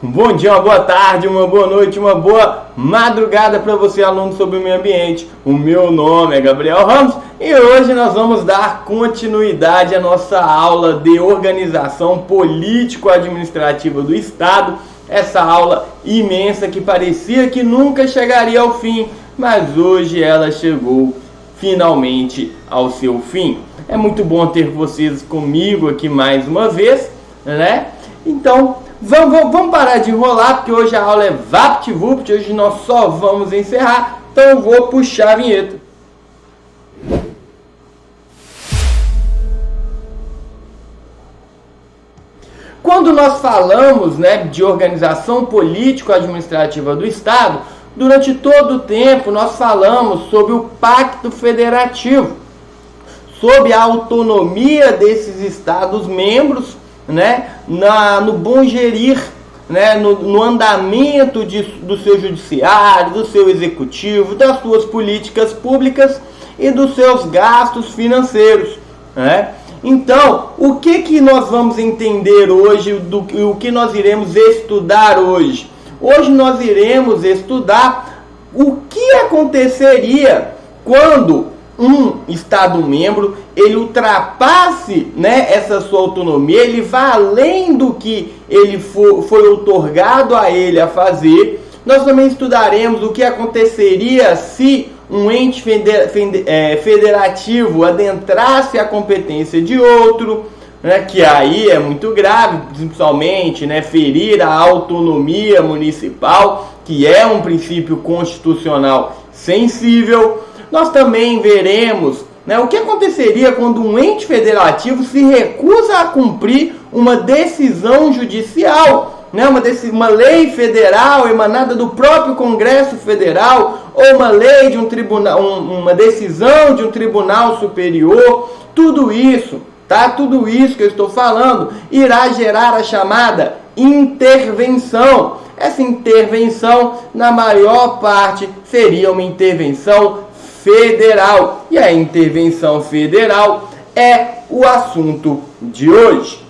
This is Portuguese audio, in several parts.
Um bom dia, uma boa tarde, uma boa noite, uma boa madrugada para você, aluno sobre o meio ambiente. O meu nome é Gabriel Ramos e hoje nós vamos dar continuidade à nossa aula de organização político-administrativa do Estado. Essa aula imensa que parecia que nunca chegaria ao fim, mas hoje ela chegou finalmente ao seu fim. É muito bom ter vocês comigo aqui mais uma vez, né? Então, vamos parar de enrolar, porque hoje a aula é VaptVupt, hoje nós só vamos encerrar, então eu vou puxar a vinheta. Quando nós falamos, de organização político-administrativa do Estado, durante todo o tempo nós falamos sobre o Pacto Federativo, sobre a autonomia desses Estados-membros, no bom gerir, no andamento do seu judiciário, do seu executivo, das suas políticas públicas e dos seus gastos financeiros, Então, o que nós vamos entender hoje, o que nós iremos estudar hoje? Hoje nós iremos estudar o que aconteceria quando um Estado-membro ele ultrapasse essa sua autonomia, ele vai além do que ele foi outorgado a ele a fazer. Nós também estudaremos o que aconteceria se um ente federativo adentrasse a competência de outro, que aí é muito grave, principalmente ferir a autonomia municipal, que é um princípio constitucional sensível. Nós também veremos o que aconteceria quando um ente federativo se recusa a cumprir uma decisão judicial, uma lei federal emanada do próprio Congresso Federal, ou uma lei de um tribunal, uma decisão de um tribunal superior. Tudo isso, tudo isso que eu estou falando irá gerar a chamada intervenção. Essa intervenção, na maior parte, seria uma intervenção federal. E a intervenção federal é o assunto de hoje.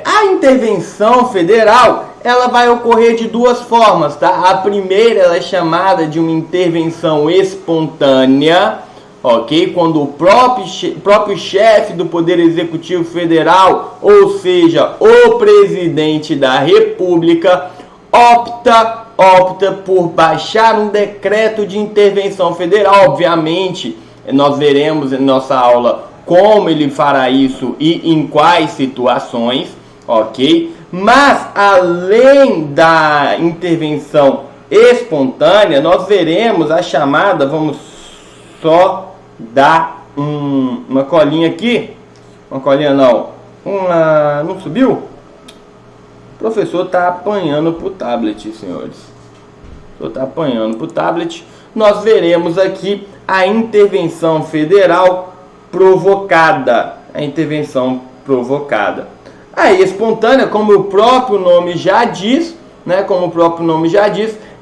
A intervenção federal, ela vai ocorrer de duas formas, A primeira ela é chamada de uma intervenção espontânea, ok? Quando o próprio chefe do Poder Executivo Federal, ou seja, o presidente da República, opta por baixar um decreto de intervenção federal. Obviamente, nós veremos em nossa aula como ele fará isso e em quais situações, ok? Mas, além da intervenção espontânea, nós veremos a chamada, vamos só dar uma colinha aqui, uma colinha não, não subiu? O professor está apanhando para o tablet, senhores. O professor está apanhando para o tablet. Nós veremos aqui a intervenção federal provocada. A intervenção provocada. A espontânea, como o próprio nome já diz,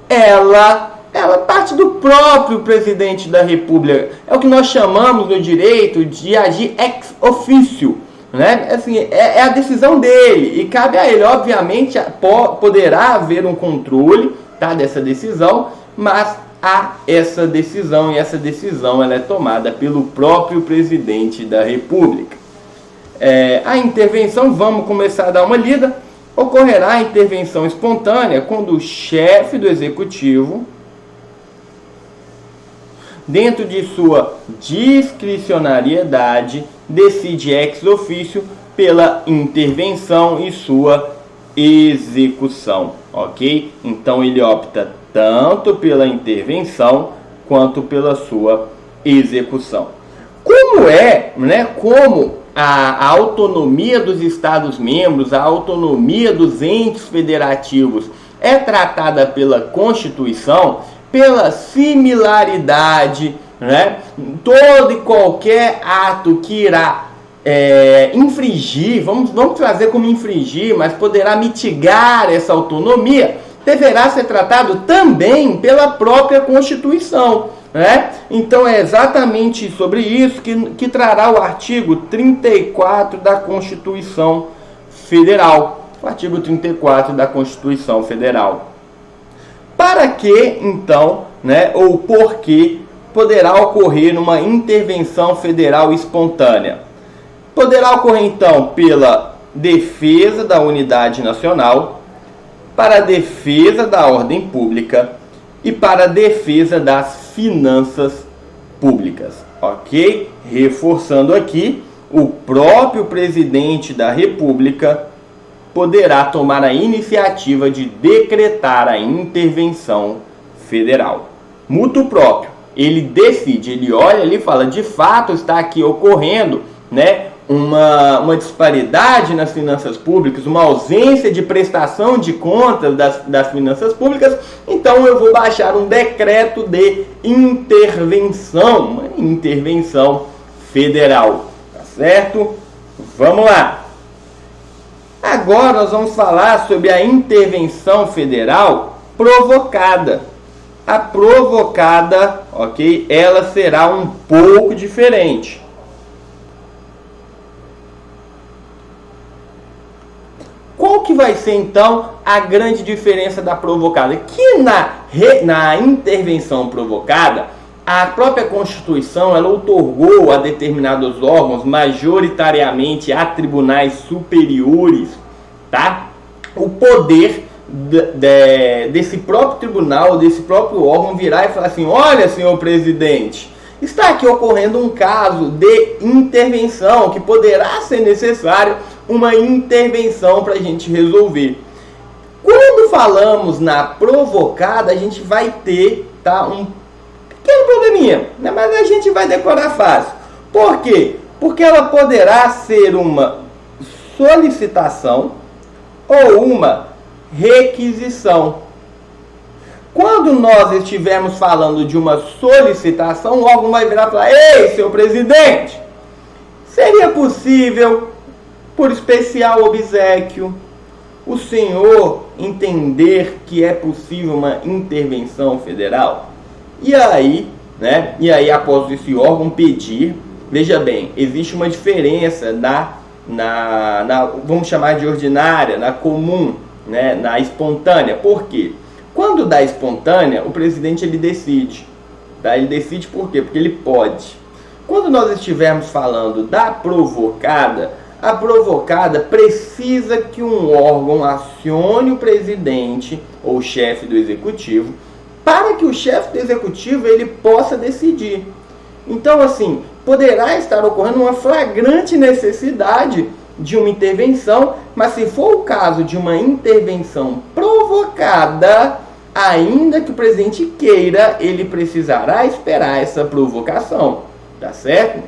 ela parte do próprio presidente da República. É o que nós chamamos no direito de agir ex officio. É a decisão dele e cabe a ele. Obviamente poderá haver um controle dessa decisão, mas há essa decisão, e essa decisão ela é tomada pelo próprio presidente da República. A intervenção, vamos começar a dar uma lida. Ocorrerá a intervenção espontânea quando o chefe do executivo, dentro de sua discricionariedade, decide ex officio pela intervenção e sua execução, ok? Então ele opta tanto pela intervenção quanto pela sua execução. Como a autonomia dos Estados-membros, a autonomia dos entes federativos é tratada pela Constituição, pela similaridade, todo e qualquer ato que irá infringir, vamos trazer como infringir, mas poderá mitigar essa autonomia, deverá ser tratado também pela própria Constituição. Então é exatamente sobre isso que trará o artigo 34 da Constituição Federal. o artigo 34 da Constituição Federal. Para que, então, ou por que poderá ocorrer uma intervenção federal espontânea? Poderá ocorrer, então, pela defesa da unidade nacional, para a defesa da ordem pública e para a defesa das finanças públicas, ok? Reforçando aqui, o próprio presidente da República poderá tomar a iniciativa de decretar a intervenção federal. Mútuo próprio, ele decide, ele olha ali e fala, de fato está aqui ocorrendo, uma disparidade nas finanças públicas, uma ausência de prestação de contas das finanças públicas, então eu vou baixar um decreto de intervenção, uma intervenção federal, tá certo? Vamos lá! Agora nós vamos falar sobre a intervenção federal provocada. A provocada, ok? Ela será um pouco diferente. Qual que vai ser, então, a grande diferença da provocada? Que na intervenção provocada, a própria Constituição ela outorgou a determinados órgãos, majoritariamente a tribunais superiores, tá? O poder desse próprio tribunal, desse próprio órgão virar e falar assim, olha, senhor presidente, está aqui ocorrendo um caso de intervenção que poderá ser necessário uma intervenção para a gente resolver. Quando falamos na provocada, a gente vai ter, tá, um pequeno probleminha, mas a gente vai decorar fácil. Por quê? Porque ela poderá ser uma solicitação ou uma requisição. Quando nós estivermos falando de uma solicitação, o órgão vai virar e falar, ei, senhor presidente, seria possível, por especial obséquio, o senhor entender que é possível uma intervenção federal? E aí, após esse órgão pedir, veja bem, existe uma diferença vamos chamar de ordinária, na comum, na espontânea. Por quê? Quando dá espontânea, o presidente ele decide. Tá? Ele decide por quê? Porque ele pode. Quando nós estivermos falando da provocada, a provocada precisa que um órgão acione o presidente ou o chefe do executivo para que o chefe do executivo ele possa decidir. Então, assim, poderá estar ocorrendo uma flagrante necessidade de uma intervenção, mas se for o caso de uma intervenção provocada, ainda que o presidente queira, ele precisará esperar essa provocação, tá certo?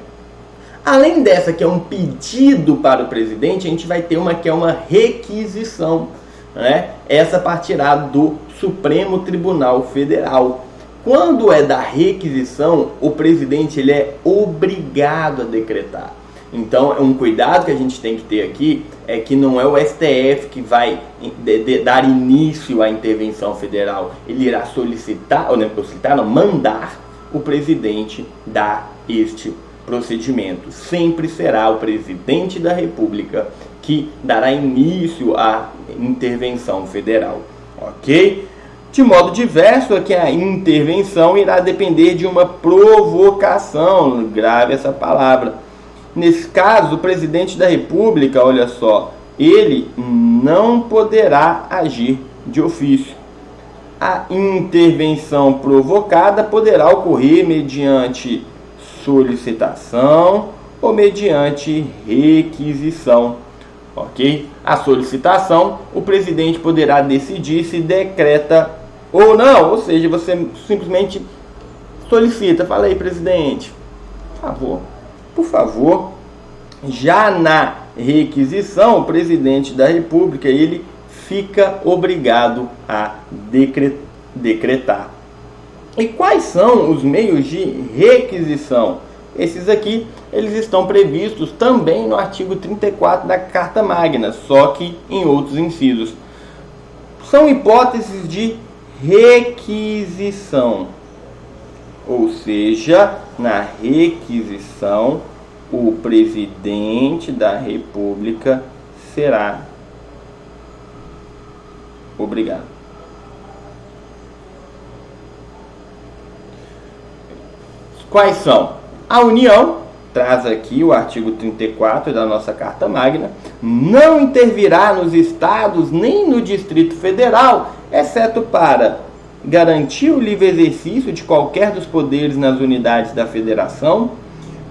Além dessa que é um pedido para o presidente, a gente vai ter uma que é uma requisição, Essa partirá do Supremo Tribunal Federal. Quando é da requisição, o presidente ele é obrigado a decretar. Então, um cuidado que a gente tem que ter aqui é que não é o STF que vai dar início à intervenção federal. Ele irá mandar o presidente dar este procedimento. Sempre será o presidente da República que dará início à intervenção federal, ok? De modo diverso, é que a intervenção irá depender de uma provocação, grave essa palavra. Nesse caso, o presidente da República, olha só, ele não poderá agir de ofício. A intervenção provocada poderá ocorrer mediante solicitação ou mediante requisição, ok? A solicitação, o presidente poderá decidir se decreta ou não, ou seja, você simplesmente solicita, fala aí, presidente, por favor. Já na requisição, o presidente da República, ele fica obrigado a decretar. E quais são os meios de requisição? Esses aqui, eles estão previstos também no artigo 34 da Carta Magna, só que em outros incisos. São hipóteses de requisição, ou seja, na requisição, o presidente da República será Obrigado. Quais são? A União, traz aqui o artigo 34 da nossa Carta Magna, não intervirá nos estados nem no Distrito Federal, exceto para garantir o livre exercício de qualquer dos poderes nas unidades da Federação,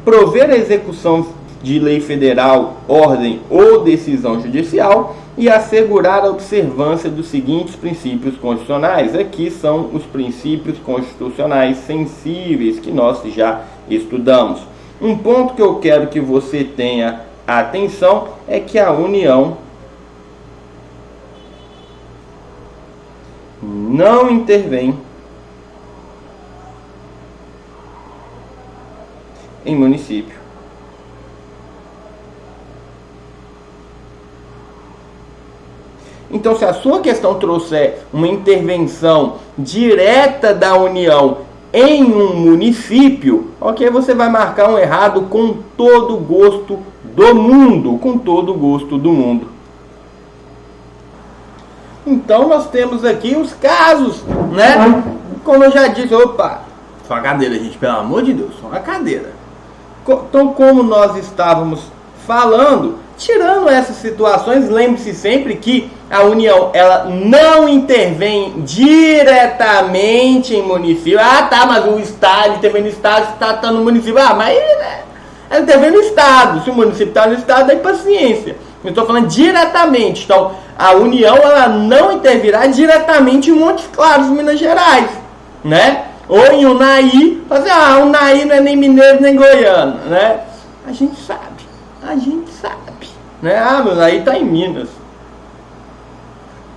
prover a execução de lei federal, ordem ou decisão judicial e assegurar a observância dos seguintes princípios constitucionais. Aqui são os princípios constitucionais sensíveis que nós já estudamos. Um ponto que eu quero que você tenha atenção é que a União não intervém em município. Então, se a sua questão trouxer uma intervenção direta da União em um município, ok, você vai marcar um errado com todo o gosto do mundo, com todo o gosto do mundo. Então, nós temos aqui os casos, né? Como eu já disse, opa, só a cadeira, gente, pelo amor de Deus, só a cadeira. Então, como nós estávamos falando, tirando essas situações, lembre-se sempre que a União, ela não intervém diretamente em município. Ah, tá, mas o Estado, intervém no Estado, está no município. Ah, mas né, ela intervém no Estado. Se o município está no Estado, aí paciência. Eu estou falando diretamente. Então, a União, ela não intervirá diretamente em Montes Claros, Minas Gerais, né? Ou em Unai, fazer, Unai não é nem mineiro nem goiano, né? A gente sabe, né? Ah, meu Unai tá em Minas.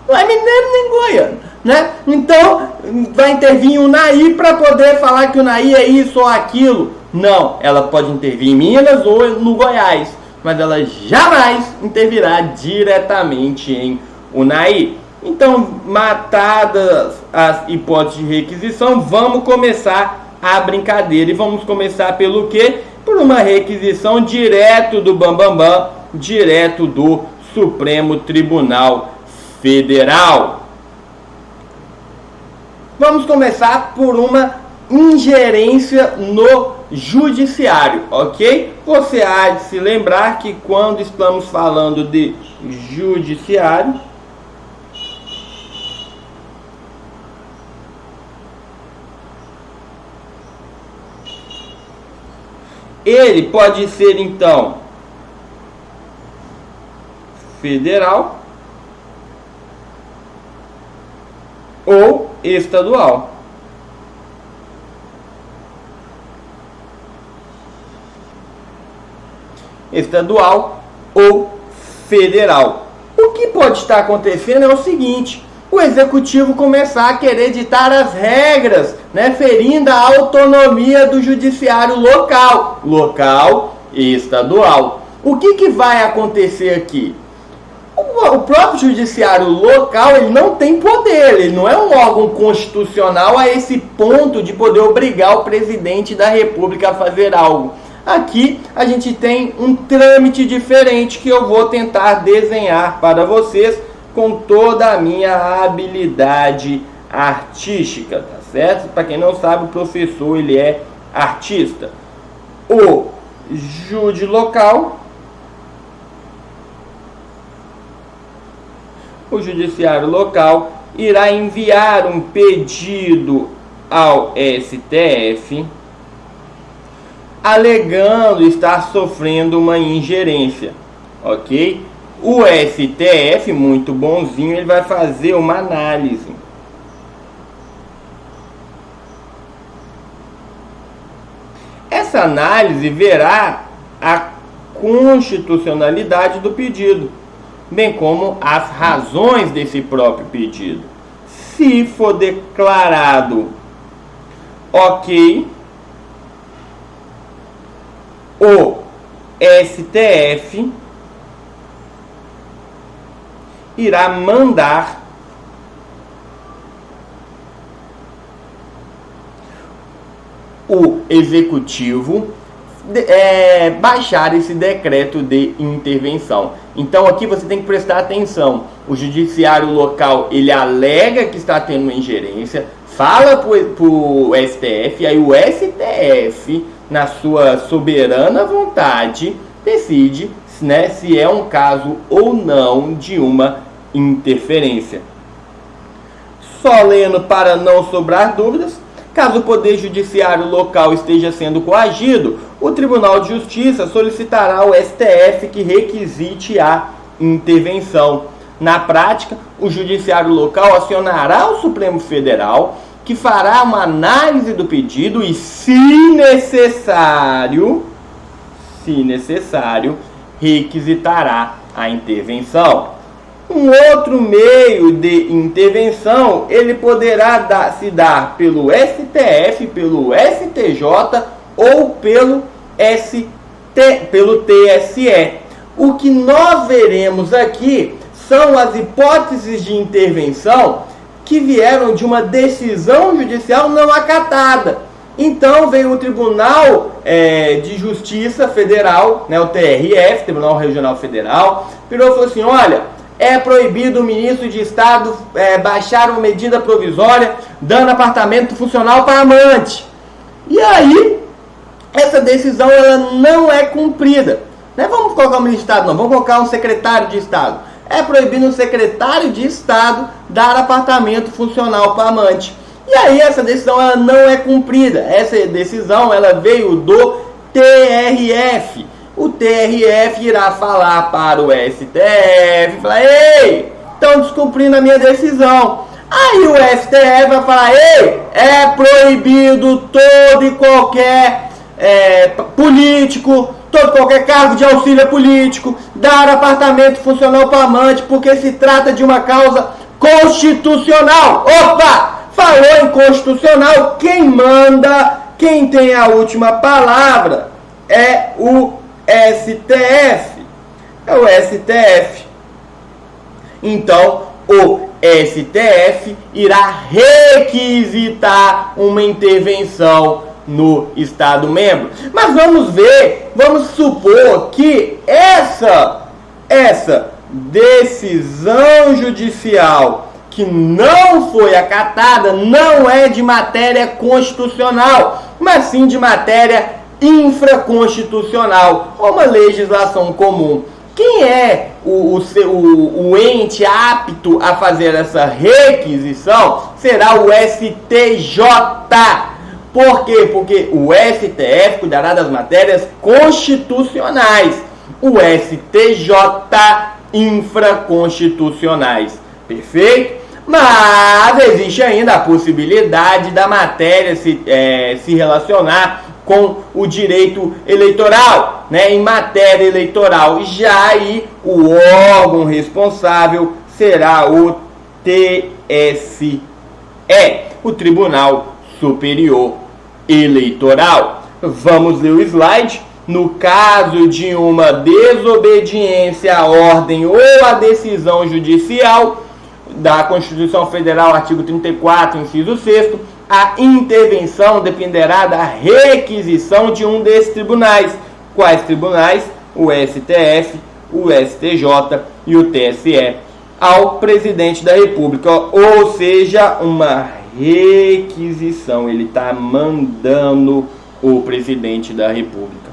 Não é mineiro nem goiano, né? Então, vai intervir em Unai para poder falar que Unai é isso ou aquilo. Não, ela pode intervir em Minas ou no Goiás, mas ela jamais intervirá diretamente em Unai. Então, matadas as hipóteses de requisição, vamos começar a brincadeira. E vamos começar pelo quê? Por uma requisição direto do Bambambam, direto do Supremo Tribunal Federal. Vamos começar por uma ingerência no judiciário, ok? Você há de se lembrar que quando estamos falando de judiciário, ele pode ser, então, federal ou estadual. Estadual ou federal. O que pode estar acontecendo é o seguinte: o executivo começar a querer ditar as regras, né, ferindo a autonomia do judiciário local e estadual. O que vai acontecer aqui? O próprio judiciário local, ele não tem poder, ele não é um órgão constitucional a esse ponto de poder obrigar o presidente da República a fazer algo. Aqui a gente tem um trâmite diferente que eu vou tentar desenhar para vocês com toda a minha habilidade artística, tá certo? Para quem não sabe, o professor, ele é artista. O júri local, o judiciário local irá enviar um pedido ao STF alegando estar sofrendo uma ingerência, ok? O STF, muito bonzinho, ele vai fazer uma análise. Essa análise verá a constitucionalidade do pedido, bem como as razões desse próprio pedido. Se for declarado ok, o STF irá mandar o executivo baixar esse decreto de intervenção. Então aqui você tem que prestar atenção. O judiciário local, ele alega que está tendo uma ingerência, fala para o STF, aí o STF, na sua soberana vontade, decide, né, se é um caso ou não de uma interferência. Só lendo para não sobrar dúvidas, caso o Poder Judiciário local esteja sendo coagido, o Tribunal de Justiça solicitará ao STF que requisite a intervenção. Na prática, o Judiciário local acionará o Supremo Federal, que fará uma análise do pedido e, se necessário, requisitará a intervenção. Um outro meio de intervenção, ele poderá se dar pelo STF, pelo STJ ou pelo TSE. O que nós veremos aqui são as hipóteses de intervenção que vieram de uma decisão judicial não acatada. Então veio o Tribunal de Justiça Federal, né, o TRF, Tribunal Regional Federal, virou e falou assim: olha, é proibido o ministro de Estado baixar uma medida provisória dando apartamento funcional para amante. E aí, essa decisão ela não é cumprida. Não vamos colocar um ministro de Estado, não, vamos colocar um secretário de Estado. É proibido um secretário de Estado dar apartamento funcional para amante. E aí essa decisão ela não é cumprida. Essa decisão ela veio do TRF. O TRF irá falar para o STF, falar: ei, estão descumprindo a minha decisão. Aí o STF vai falar: ei, é proibido todo e qualquer político, todo qualquer cargo de auxílio político dar apartamento funcional para amante, porque se trata de uma causa constitucional. Opa! Falou em constitucional, quem manda, quem tem a última palavra é o STF. É o STF. Então, o STF irá requisitar uma intervenção no Estado membro. Mas vamos ver, vamos supor que essa decisão judicial que não foi acatada não é de matéria constitucional, mas sim de matéria infraconstitucional, ou uma legislação comum. Quem é o ente apto a fazer essa requisição será o STJ. Por quê? Porque o STF cuidará das matérias constitucionais, o STJ infraconstitucionais. Perfeito? Mas existe ainda a possibilidade da matéria se relacionar com o direito eleitoral, né? Em matéria eleitoral, já aí o órgão responsável será o TSE, o Tribunal Superior Eleitoral. Vamos ler o slide. No caso de uma desobediência à ordem ou à decisão judicial da Constituição Federal, artigo 34, inciso 6º, a intervenção dependerá da requisição de um desses tribunais. Quais tribunais? O STF, o STJ e o TSE, ao presidente da República, ou seja, uma requisição. Ele está mandando o presidente da República.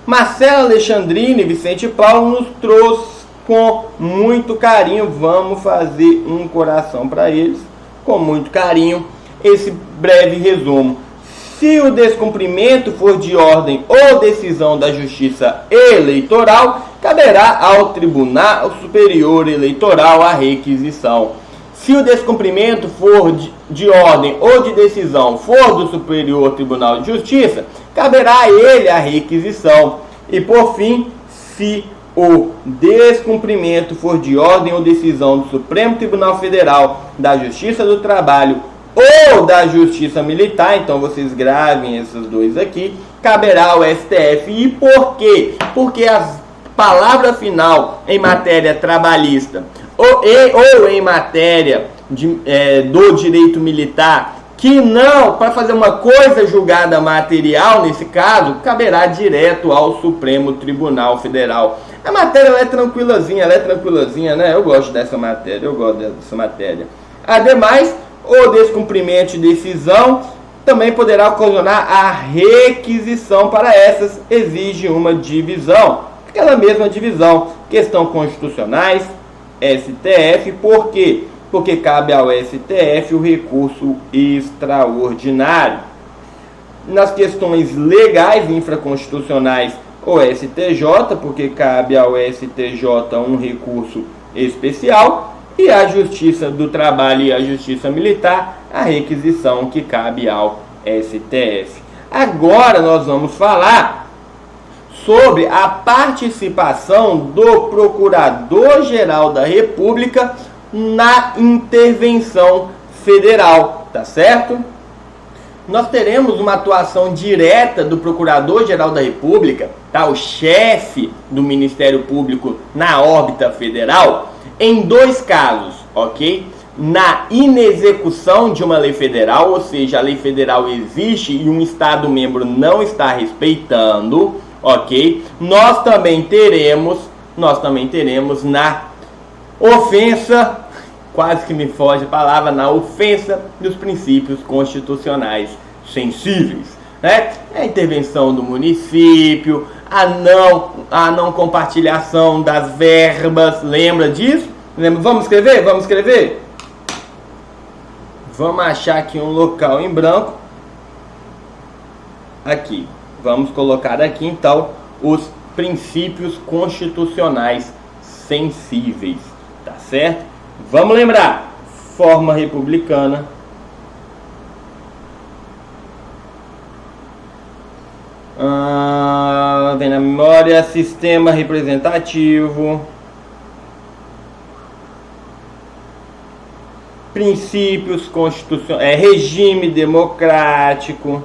Marcela Alexandrine e Vicente Paulo nos trouxe com muito carinho. Vamos fazer um coração para eles, com muito carinho, esse breve resumo. Se o descumprimento for de ordem ou decisão da Justiça Eleitoral, caberá ao Tribunal Superior Eleitoral a requisição. Se o descumprimento for de ordem ou de decisão for do Superior Tribunal de Justiça, caberá a ele a requisição. E por fim, se o descumprimento for de ordem ou decisão do Supremo Tribunal Federal, da Justiça do Trabalho ou da Justiça Militar, então vocês gravem esses dois aqui, caberá ao STF. E por quê? Porque a palavra final em matéria trabalhista ou em matéria do direito militar, que não, para fazer uma coisa julgada material, nesse caso, caberá direto ao Supremo Tribunal Federal. A matéria ela é tranquilazinha, né? Eu gosto dessa matéria, Ademais, o descumprimento de decisão também poderá ocasionar a requisição para essas, exige uma divisão. Aquela mesma divisão, questão constitucionais, STF, por quê? Porque cabe ao STF o recurso extraordinário. Nas questões legais infraconstitucionais, o STJ, porque cabe ao STJ um recurso especial, e a Justiça do Trabalho e a Justiça Militar, a requisição que cabe ao STF. Agora nós vamos falar sobre a participação do Procurador-Geral da República na intervenção federal, tá certo? Nós teremos uma atuação direta do Procurador-Geral da República, tá? O chefe do Ministério Público na órbita federal, em 2 casos, ok? Na inexecução de uma lei federal, ou seja, a lei federal existe e um Estado membro não está respeitando, ok? Nós também teremos na ofensa, quase que me foge a palavra, na ofensa dos princípios constitucionais sensíveis, né? A intervenção do município, a não compartilhação das verbas, lembra disso? Vamos escrever? Vamos achar aqui um local em branco, aqui, vamos colocar aqui então os princípios constitucionais sensíveis, tá certo? Vamos lembrar, forma republicana, vem na memória, sistema representativo, princípios constitucionais, regime democrático,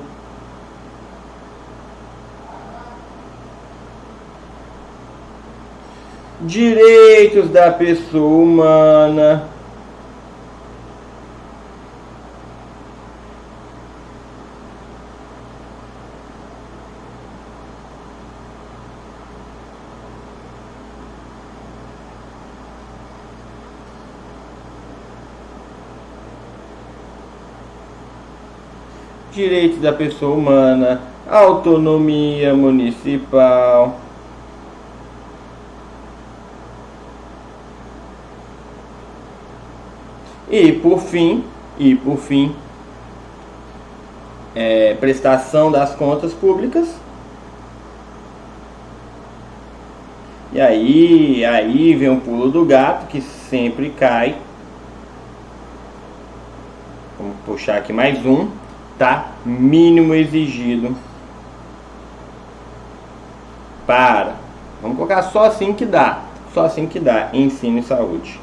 direitos da pessoa humana, autonomia municipal, e por fim, prestação das contas públicas. E aí vem o pulo do gato, que sempre cai. Vamos puxar aqui mais um, tá? Mínimo exigido para, vamos colocar só assim que dá, ensino e saúde.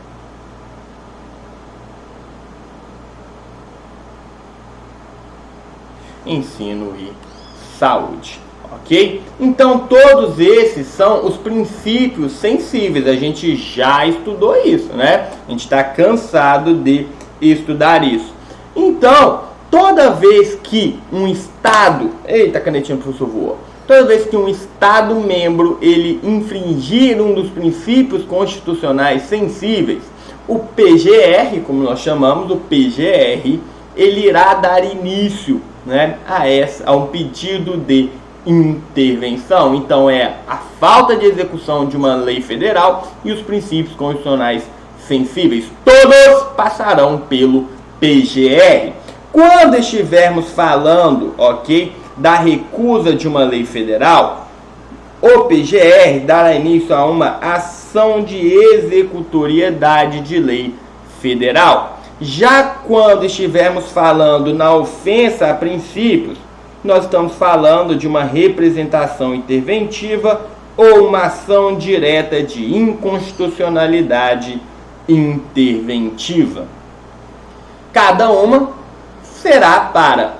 Ensino e saúde, ok? Então todos esses são os princípios sensíveis, a gente já estudou isso, né? A gente está cansado de estudar isso. Então, toda vez que um Estado, eita, canetinha do professor voa, toda vez que um Estado membro ele infringir um dos princípios constitucionais sensíveis, o PGR, como nós chamamos, o PGR, ele irá dar início, né, a um pedido de intervenção. Então é a falta de execução de uma lei federal e os princípios constitucionais sensíveis, todos passarão pelo PGR. Quando estivermos falando, ok, da recusa de uma lei federal, o PGR dará início a uma ação de executoriedade de lei federal. Já quando estivermos falando na ofensa a princípios, nós estamos falando de uma representação interventiva ou uma ação direta de inconstitucionalidade interventiva. Cada uma será para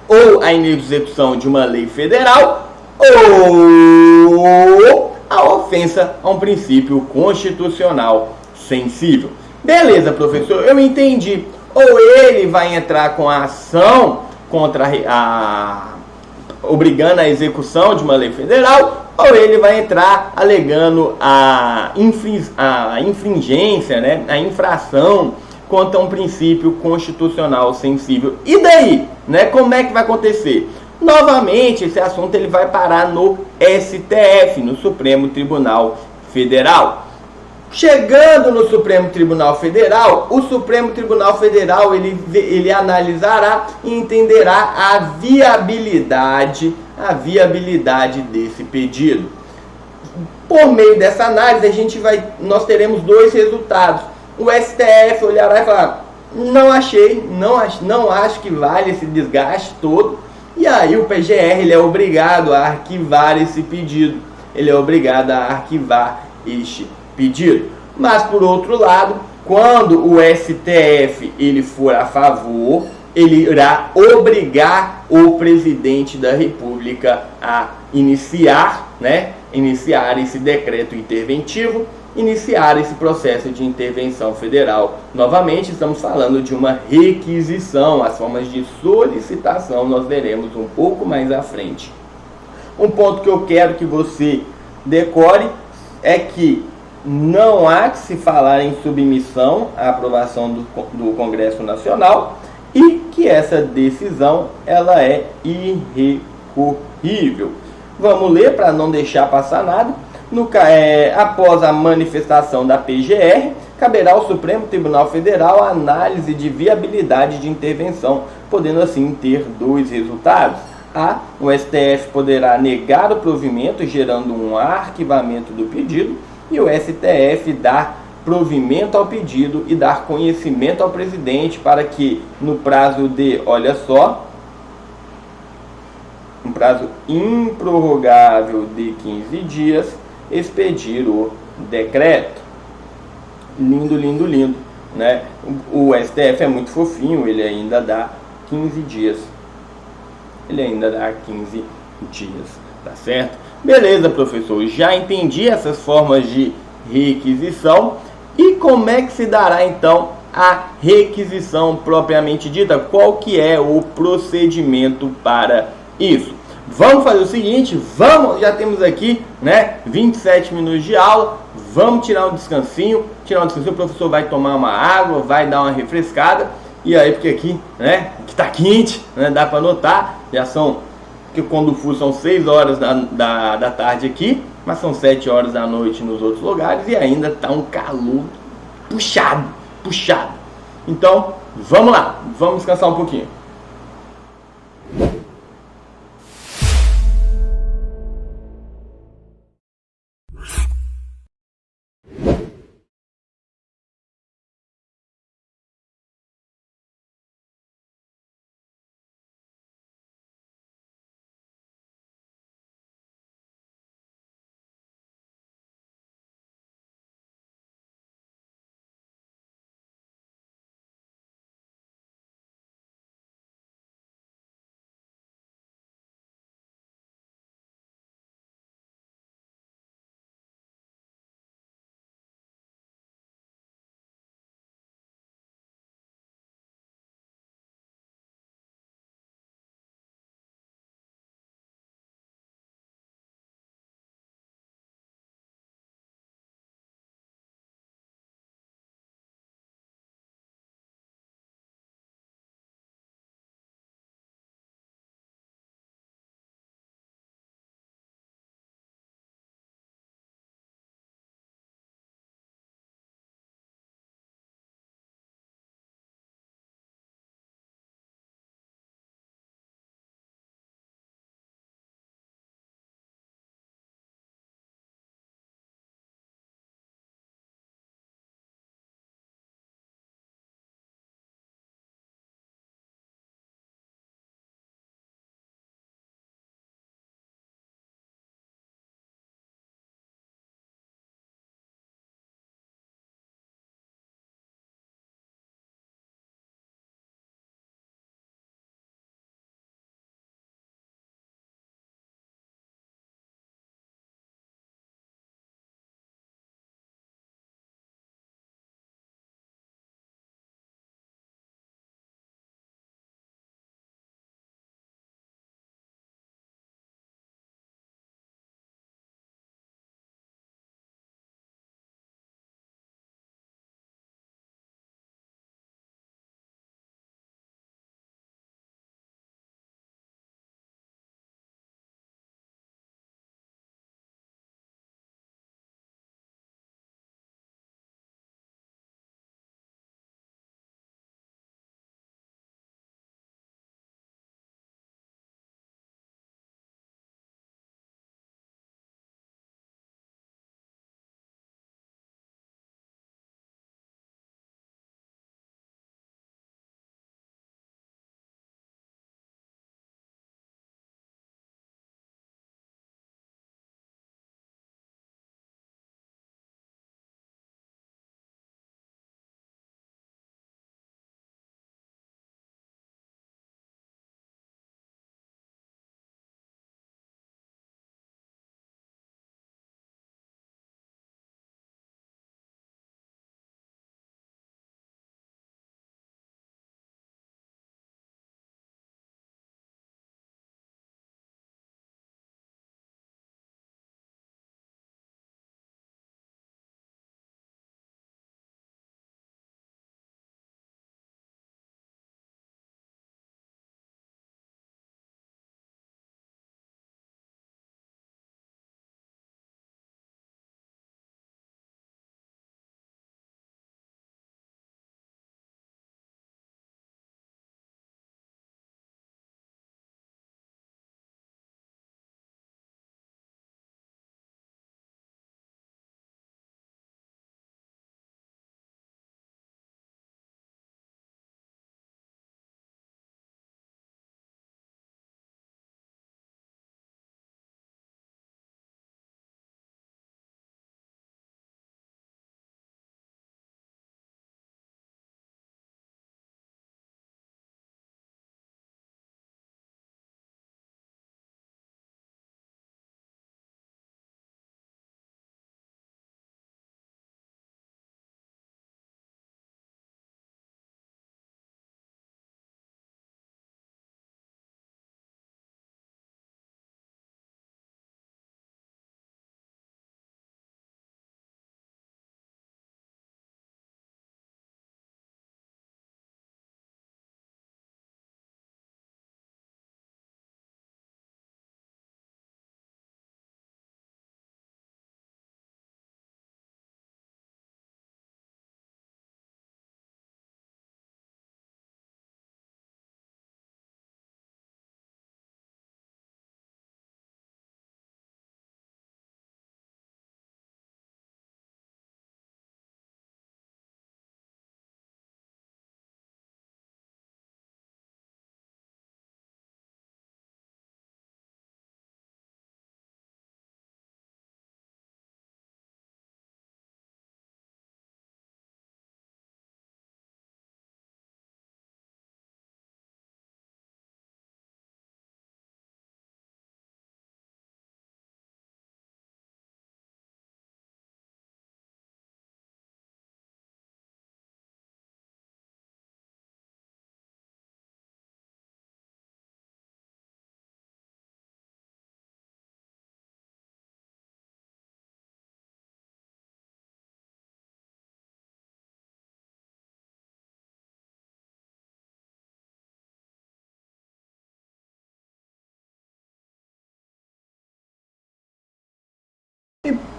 ou a inexecução de uma lei federal ou a ofensa a um princípio constitucional sensível. Beleza, professor, eu entendi. Ou ele vai entrar com a ação contra obrigando a execução de uma lei federal, ou ele vai entrar alegando a infringência, né, a infração contra um princípio constitucional sensível. E daí? Né, como é que vai acontecer? Novamente, esse assunto ele vai parar no STF, no Supremo Tribunal Federal. Chegando no Supremo Tribunal Federal, o Supremo Tribunal Federal ele analisará e entenderá a viabilidade desse pedido. Por meio dessa análise, nós teremos dois resultados. O STF olhará e falar: não acho que vale esse desgaste todo. E aí o PGR ele é obrigado a arquivar esse pedido. Ele é obrigado a arquivar este pedido. Mas por outro lado, quando o STF ele for a favor, ele irá obrigar o presidente da República a iniciar esse decreto interventivo, iniciar esse processo de intervenção federal. Novamente, estamos falando de uma requisição. As formas de solicitação nós veremos um pouco mais à frente. Um ponto que eu quero que você decore é que não há que se falar em submissão à aprovação do Congresso Nacional e que essa decisão ela é irrecorrível. Vamos ler para não deixar passar nada. Após a manifestação da PGR, caberá ao Supremo Tribunal Federal a análise de viabilidade de intervenção, podendo assim ter dois resultados. O STF poderá negar o provimento, gerando um arquivamento do pedido, e o STF dar provimento ao pedido e dar conhecimento ao presidente para que, no prazo de, olha só, um prazo improrrogável de 15 dias, expedir o decreto. Lindo, lindo, lindo, né? O STF é muito fofinho, ele ainda dá 15 dias. Ele ainda dá 15 dias, tá certo? Beleza, professor, já entendi essas formas de requisição. E como é que se dará então a requisição propriamente dita? Qual que é o procedimento para isso? Vamos fazer o seguinte, já temos aqui, né, 27 minutos de aula, vamos tirar um descansinho, o professor vai tomar uma água, vai dar uma refrescada, e aí, porque aqui, né, que tá quente, né, dá para notar, já são, que quando o fuso são 6 horas da tarde aqui, mas são 7 horas da noite nos outros lugares, e ainda tá um calor puxado. Então, vamos lá, vamos descansar um pouquinho.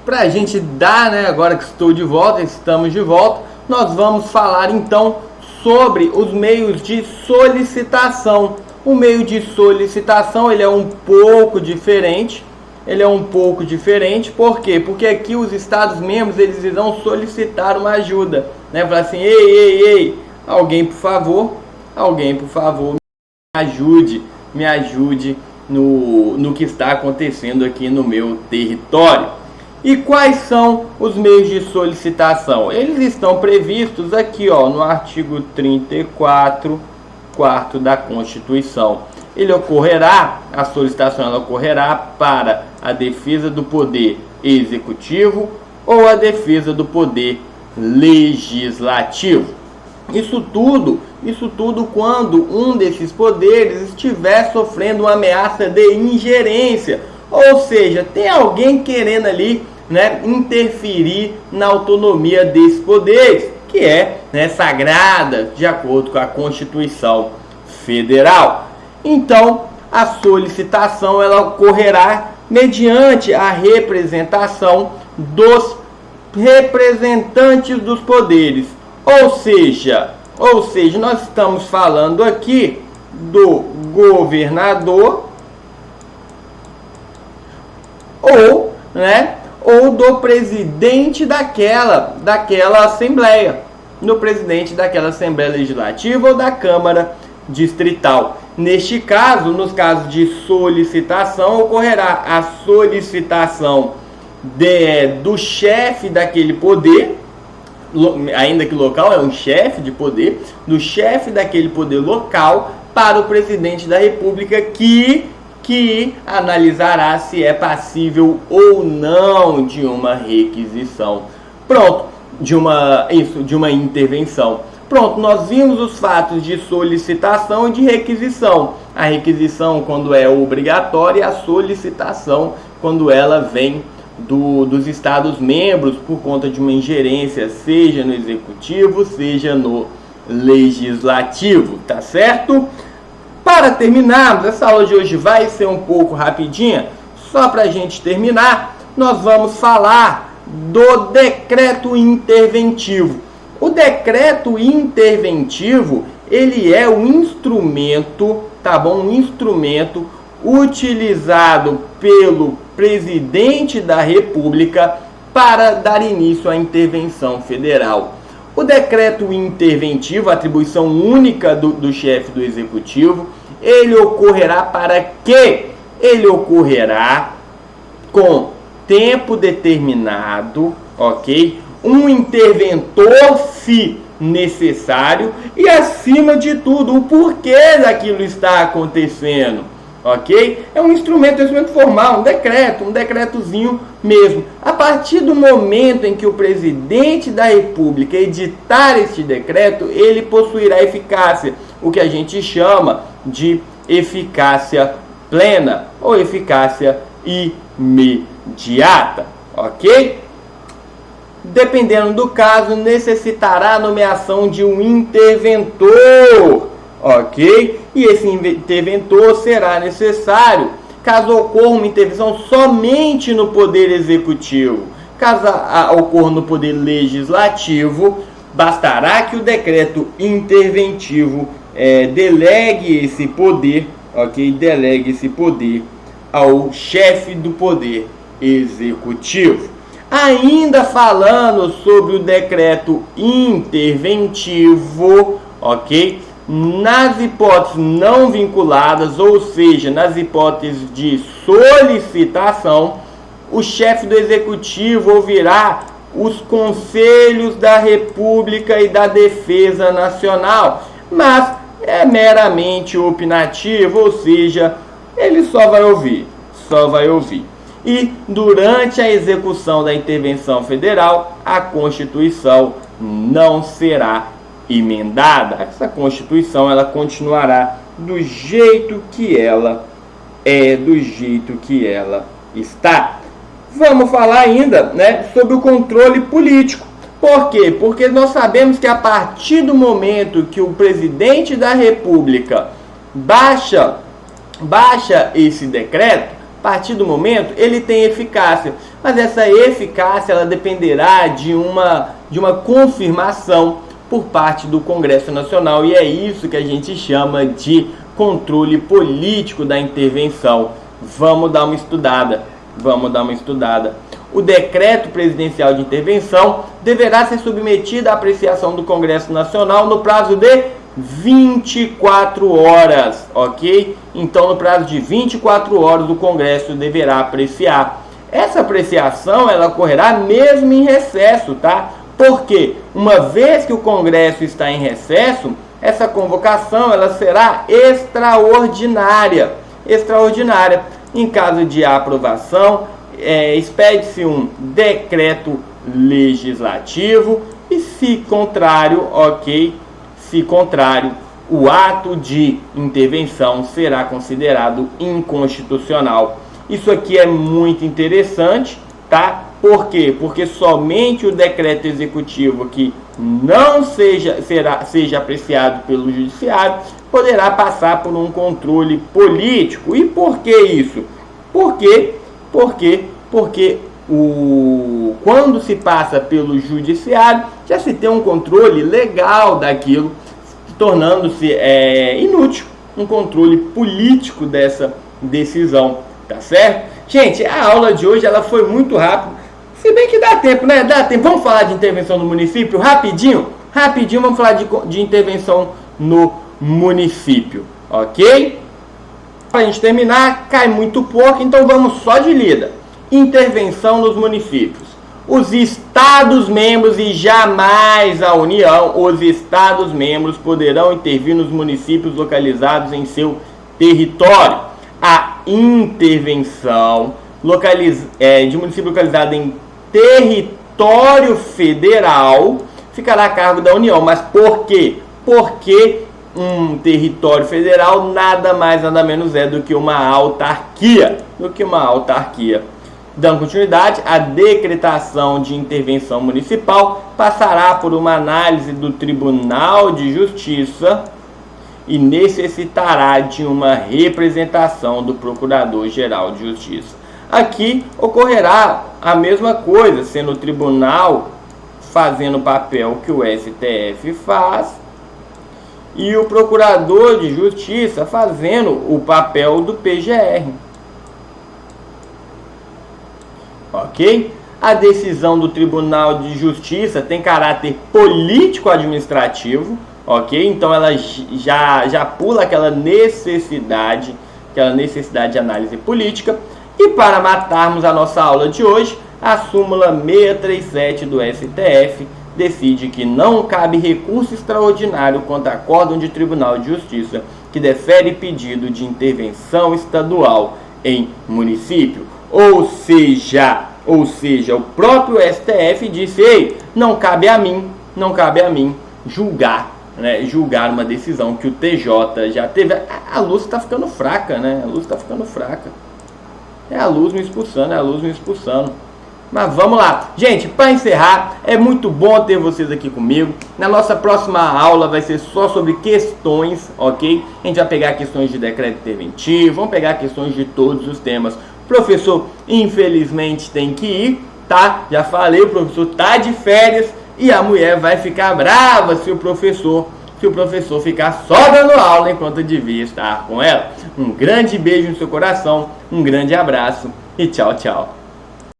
para a gente dar, né, agora que estamos de volta, nós vamos falar então sobre os meios de solicitação. O meio de solicitação, ele é um pouco diferente. Por quê? Porque aqui os Estados-membros, eles irão solicitar uma ajuda, né? Falar assim, ei, alguém por favor, me ajude no que está acontecendo aqui no meu território. E quais são os meios de solicitação? Eles estão previstos aqui, ó, no artigo 34, 4º da Constituição. A solicitação ela ocorrerá para a defesa do poder executivo ou a defesa do poder legislativo. Isso tudo quando um desses poderes estiver sofrendo uma ameaça de ingerência, ou seja, tem alguém querendo ali, né, interferir na autonomia desses poderes, que é, né, sagrada de acordo com a Constituição Federal. Então, a solicitação ela ocorrerá mediante a representação dos representantes dos poderes. Ou seja, nós estamos falando aqui do governador ou do presidente daquela assembleia, no presidente daquela assembleia legislativa ou da Câmara Distrital. Neste caso, nos casos de solicitação, ocorrerá a solicitação do chefe daquele poder, ainda que local, é um chefe de poder, do chefe daquele poder local para o presidente da República, que analisará se é passível ou não de uma requisição. Pronto, de uma intervenção. Pronto, nós vimos os fatos de solicitação e de requisição. A requisição quando é obrigatória e a solicitação quando ela vem dos Estados-membros por conta de uma ingerência, seja no Executivo, seja no Legislativo, tá certo? Para terminarmos, essa aula de hoje vai ser um pouco rapidinha, só para a gente terminar, nós vamos falar do decreto interventivo. O decreto interventivo, ele é um instrumento, tá bom? Um instrumento utilizado pelo presidente da República para dar início à intervenção federal. O decreto interventivo, atribuição única do chefe do Executivo, ele ocorrerá para quê? Ele ocorrerá com tempo determinado, ok? Um interventor, se necessário, e acima de tudo, o porquê daquilo está acontecendo, ok? É um instrumento formal, um decretozinho mesmo. A partir do momento em que o presidente da República editar este decreto, ele possuirá eficácia, o que a gente chama de eficácia plena ou eficácia imediata, ok? Dependendo do caso, necessitará a nomeação de um interventor, ok? E esse interventor será necessário caso ocorra uma intervenção somente no Poder Executivo. Caso ocorra no Poder Legislativo, bastará que o decreto interventivo delegue esse poder, ok? Delegue esse poder ao chefe do Poder Executivo. Ainda falando sobre o decreto interventivo, ok? Nas hipóteses não vinculadas, ou seja, nas hipóteses de solicitação, o chefe do Executivo ouvirá os conselhos da República e da Defesa Nacional, mas é meramente opinativo, ou seja, ele só vai ouvir. E durante a execução da intervenção federal, a Constituição não será emendada. Essa Constituição ela continuará do jeito que ela é, do jeito que ela está. Vamos falar ainda, né, sobre o controle político. Por quê? Porque nós sabemos que a partir do momento que o presidente da República baixa esse decreto, A partir do momento, ele tem eficácia. Mas essa eficácia, ela dependerá de uma confirmação por parte do Congresso Nacional. E é isso que a gente chama de controle político da intervenção. Vamos dar uma estudada. O decreto presidencial de intervenção deverá ser submetido à apreciação do Congresso Nacional no prazo de 24 horas, ok? Então, no prazo de 24 horas, o Congresso deverá apreciar. Essa apreciação, ela ocorrerá mesmo em recesso, tá? Porque, uma vez que o Congresso está em recesso, essa convocação, ela será extraordinária. Em caso de aprovação, expede-se um decreto legislativo e, se contrário, o ato de intervenção será considerado inconstitucional. Isso aqui é muito interessante, tá? Por quê? Porque somente o decreto executivo que não seja apreciado pelo judiciário poderá passar por um controle político. E por que isso? Porque quando se passa pelo judiciário, já se tem um controle legal daquilo, tornando-se inútil um controle político dessa decisão, tá certo? Gente, a aula de hoje ela foi muito rápida, se bem que dá tempo, né? Dá tempo. Vamos falar de intervenção no município? Rapidinho, vamos falar de intervenção no município, ok? Para a gente terminar, cai muito pouco, então vamos só de lida. Intervenção nos municípios. Os Estados-membros e jamais a União, os Estados-membros poderão intervir nos municípios localizados em seu território. A intervenção de município localizado em território federal ficará a cargo da União. Mas por quê? Porque um território federal nada mais nada menos é do que uma autarquia. Dando continuidade, a decretação de intervenção municipal passará por uma análise do Tribunal de Justiça e necessitará de uma representação do Procurador-Geral de Justiça. Aqui ocorrerá a mesma coisa, sendo o tribunal fazendo o papel que o STF faz e o Procurador de Justiça fazendo o papel do PGR. Ok? A decisão do Tribunal de Justiça tem caráter político-administrativo, ok? Então ela já pula aquela necessidade de análise política. E para matarmos a nossa aula de hoje, a súmula 637 do STF decide que não cabe recurso extraordinário contra acórdão de Tribunal de Justiça que defere pedido de intervenção estadual em município. Ou seja, o próprio STF disse: ei, não cabe a mim julgar uma decisão que o TJ já teve. A luz está ficando fraca, né? É a luz me expulsando. Mas vamos lá. Gente, para encerrar, é muito bom ter vocês aqui comigo. Na nossa próxima aula vai ser só sobre questões, ok? A gente vai pegar questões de decreto interventivo, vamos pegar questões de todos os temas. O professor, infelizmente, tem que ir, tá? Já falei, o professor tá de férias e a mulher vai ficar brava se o professor ficar só dando aula enquanto eu devia estar com ela. Um grande beijo no seu coração, um grande abraço e tchau, tchau.